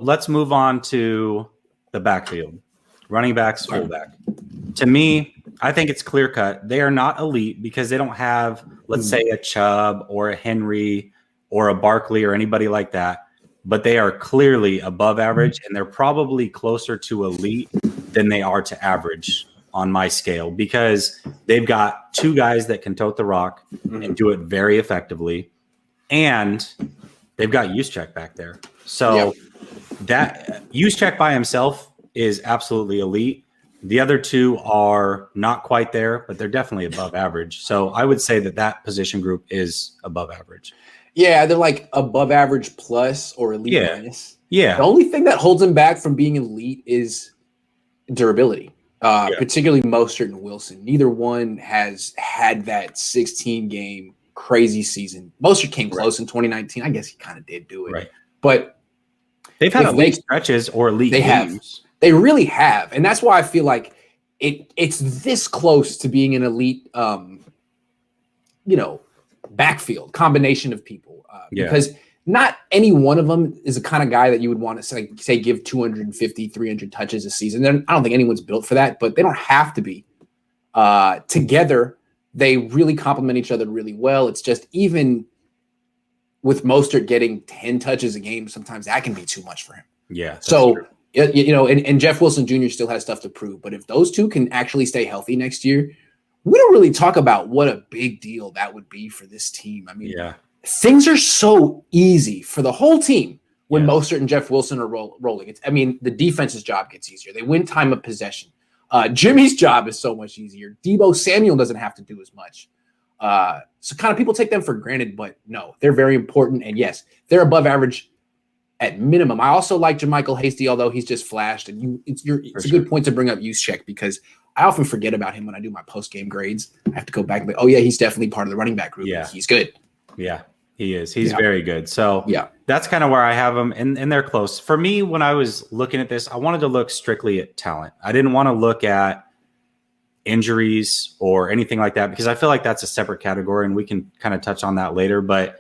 let's move on to the backfield. Running backs, fullback. To me, I think it's clear cut. They are not elite because they don't have, let's say, a Chubb or a Henry or a Barkley or anybody like that. But they are clearly above average, and they're probably closer to elite than they are to average on my scale, because they've got two guys that can tote the rock and do it very effectively, and they've got Juszczyk back there. So that Juszczyk by himself is absolutely elite. The other two are not quite there, but they're definitely above average. So I would say that position group is above average. Yeah, they're like above average plus or elite minus. Yeah. The only thing that holds them back from being elite is durability. Particularly Mostert and Wilson. Neither one has had that 16-game crazy season. Mostert came close in 2019. I guess he kind of did do it. Right. But they've had elite stretches or elite games. They really have. And that's why I feel like it's this close to being an elite backfield combination of people. Because not any one of them is the kind of guy that you would want to say give 250, 300 touches a season. I don't think anyone's built for that, but they don't have to be. Together, they really complement each other really well. It's just even with Mostert getting 10 touches a game, sometimes that can be too much for him. Yeah. So, and Jeff Wilson Jr. still has stuff to prove. But if those two can actually stay healthy next year, we don't really talk about what a big deal that would be for this team. I mean, things are so easy for the whole team when Mostert and Jeff Wilson are rolling. The defense's job gets easier. They win time of possession. Jimmy's job is so much easier. Deebo Samuel doesn't have to do as much. So kind of people take them for granted, but no, they're very important. And yes, they're above average at minimum. I also like Jermichael Hasty, although he's just flashed. And it's a good point to bring up Juszczyk, because I often forget about him when I do my post-game grades. I have to go back and be, he's definitely part of the running back group. Yeah. He's good. Yeah, he is. He's very good. So that's kind of where I have him, and they're close. For me, when I was looking at this, I wanted to look strictly at talent. I didn't want to look at injuries or anything like that, because I feel like that's a separate category, and we can kind of touch on that later. But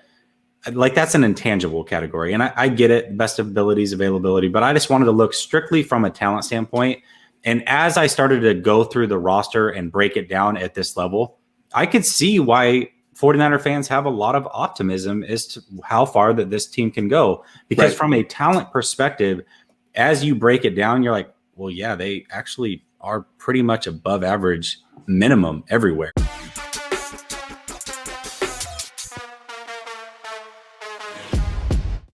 like, that's an intangible category, and I get it, best of abilities, availability, but I just wanted to look strictly from a talent standpoint. And as I started to go through the roster and break it down at this level, I could see why 49er fans have a lot of optimism as to how far that this team can go. Because from a talent perspective, as you break it down, you're like, well, yeah, they actually are pretty much above average minimum everywhere.